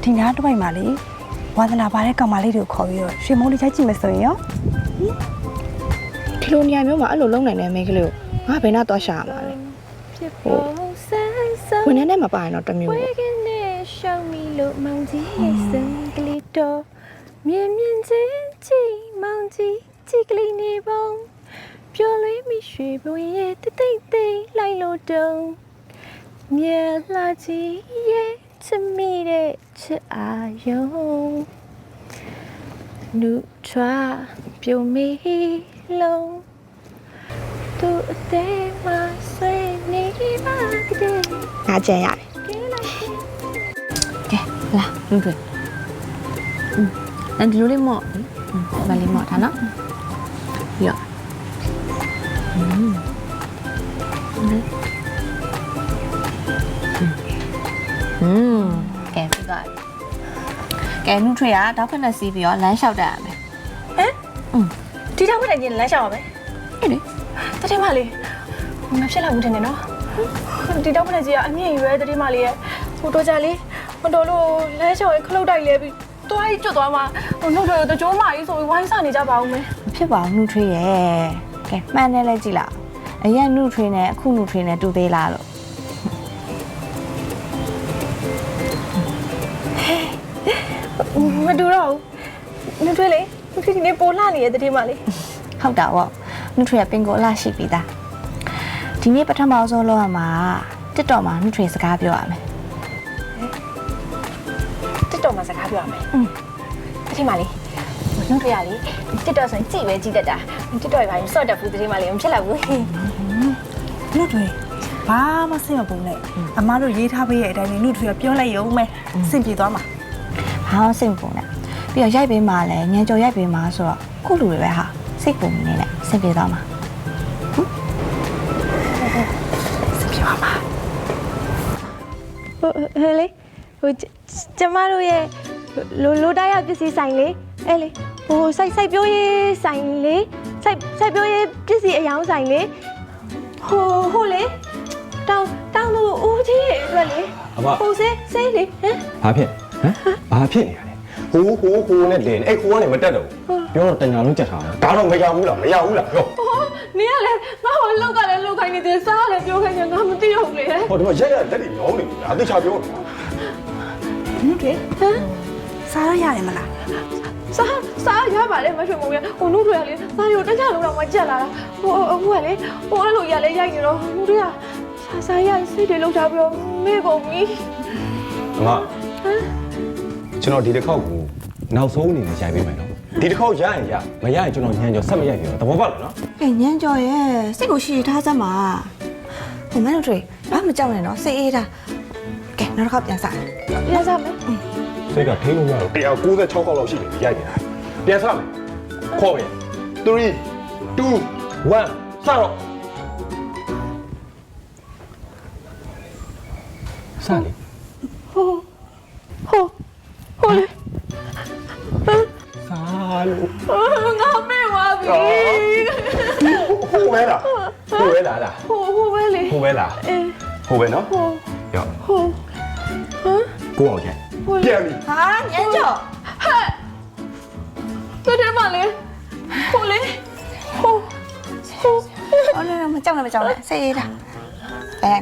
ဒီနားတစ်ပိုက်မှာလေဝါသနာပါတဲ့ကောင်မလေးတွေကိုခေါ်ပြီးတော့ရွှေမိုးလေးချိုက်ကြည့်မယ်ဆိုရင်ရောဒီလိုနေရာမျိုးမှာအဲ့လိုလုံးနိုင်တဲ့မိန်းကလေးကိုငါဘယ်နှသွားရှာရမှာလဲဟိုဝန်ထမ်းနဲ့မပါရင်တော့တမျိုးပေါ့ရှောင်းမီလို့မောင်ကြီးရဲ့စံကလေးတော့မြင်မြင်ချင်းကြည့်မောင်ကြီးကြည့်ကလေးနေပုံပျော်လွေးမိရွှေဘုံရဲ့တိတ်တိတ်တိတ်လိုက်လို့တုံးမြဲလာကြီးရဲ့ချစ်မိတဲ့ချစ်အာယုံနုချွာပြုံးမေးလုံးသူအသေးမဆွေးနေပါတဲ့ငါကြံရတယ်ကဲလာလူတွေအဲ့ဒီလိုလေးမော့ဗာလေးမော့ထားနော်ရောကဲပြီးတော့ကဲနုထွေကတောက်ဖက်နဲ့စီးပြီးတော့လမ်းလျှောက်တက်ရမယ်ဒီတောက်ဖက်နဲ့ကျင်းလမ်းလျှောက်ရမယ်ဟဲ့လေတတိမလေးမဖြစ်လာဘူးထင်တယ်နော်ဒီတောက်ဖက်နဲ့ကြီးကအမြင့်ရွယ်တတိမလေးရဲ့ဟိုတော့ကြလေးမတော်လို့လမ်းလျှောက်ရင်ခလုတ်တိုက်လဲပြီးတွားကြီးကျွတ်သွားမှာနှုတ်တွေတကြိုးမကြီးဆိုပြီးဝိုင်းစားနေကြပါဦးမယ်မဖြစ်ပါဘူးနုထွေရဲ့ကဲမှန်တယ်လဲကြည့်လားအရင်နုထွေနဲ့အခုနုထွေနဲ့တူသေးလားလို့မတူတော့ဘူးနုထွေလေနုထွေဒီနေ့ပိုလှနေရဲ့တတိမလေးဟုတ်တာပေါ့နုထွေကပင်ကိုအလှရှိပြီးသားဒီနေ့ပထမဆုံးလောက်ရမှာတစ်တော်မှာနုထွေစကားပြောရမယ်တစ်တော်မှာစကားပြောရမယ်တတိမလေးနုထွေရလေတစ်တော်ဆိုရင်ကြည့်ပဲကြည့်တတ်တာတစ်တော်ရပါရင်စော့တက်ဘူးတတိမလေးမဖြစ်တော့ဘူးနုထွေဘာမှစိတ်မပူနဲ့အမားတို့ရေးထားပေးရဲ့အတိုင်းနုထွေကပြောလိုက်ရုံပဲစင်ပြေသွားမှာဘာမှစိတ်မပူနဲ့ပြီးတော့ရိုက်ပေးမှလည်းညံကြော်ရိုက်ပေးမှဆိုတော့ခုလူတွေပဲဟာစိတ်ပူနေနဲ့စင်ပြေသွားမှာစင်ပြေသွားမှာဟိုလေဟိုကျမတို့ရဲ့လိုတိုင်းရပစ္စည်းဆိုင်လေအဲ့လေဟိုစိုက်ပြိုးရေးဆိုင်လေစိုက်ပြိုးရေးပစ္စည်းအယောင်ဆိုင်လေဟိုလေတောင်းလို့ဦးကြီးရဲ့အတွက်လေဟိုဆေးလေဟမ်ဘာဖြစ်နေရလဲဟိုနဲ့လင်းအဲ့ဟိုကနေမတက်တော့ဘူးပြောတော့တညာလုံးကြက်ထားတာဒါတော့မရဘူးလားပြောနေရလဲငါ့ဟိုလောက်ကလည်းလောက်ခိုင်းနေတယ်စားလည်းပြောခိုင်းနေငါမသိတော့ဘူးလေဟိုဒီမှာရက်လက်တွေညောင်းနေတယ်အသိချပြောနေတာနုတွေဟမ်စားရရတယ်မလားစားရပါလေမရွှေမုံရဟိုနုတွေကလေစားရတခြားလုံးတော့မကြက်လာတာဟိုအခုကလေဟိုအဲ့လိုရလဲရိုက်နေတော့နုတွေကစားရစိတ်တွေလောက်ထားပြီးတော့မေ့ကုန်ပြီအမကျွန်တော်ဒီတစ်ခေါက်ကိုနောက်ဆုံးအနေနဲ့ရိုက်ပေးမယ်နော်ဒီတစ်ခေါက်ရရင်ရမရရင်ကျွန်တော်ညံကြော်ဆက်မရိုက်ပြတော့သဘောပေါက်လားနော်ကဲညံကြော်ရဲ့စိတ်ကိုရှိထားစမ်းပါဟိုမင်းတို့တွေဘာမှကြောက်နေနော်စိတ်အေးတာကဲနောက်တစ်ခေါက်ပြန်စားမယ်စိတ်ကထိန်းလို့ရတော့196ခေါက်လောက်ရှိပြီရိုက်နေတာပြန်စားမယ်ခေါ်မယ်3 2 1စတော့စားလေဟိုလေစားလို့ငါမေ့သွားပြီဟိုပဲလားဟိုပဲလားဟိုပဲလေဟိုပဲလားဟိုပဲနော်ရောဟိုကိုအောင်ကျန်ပြန်ပြီဟာညကျော်ဟဲ့တော်တယ်မလေးဟိုလေဟိုအော်လည်းမကြောက်နဲ့စိတ်အေးတာအဲ့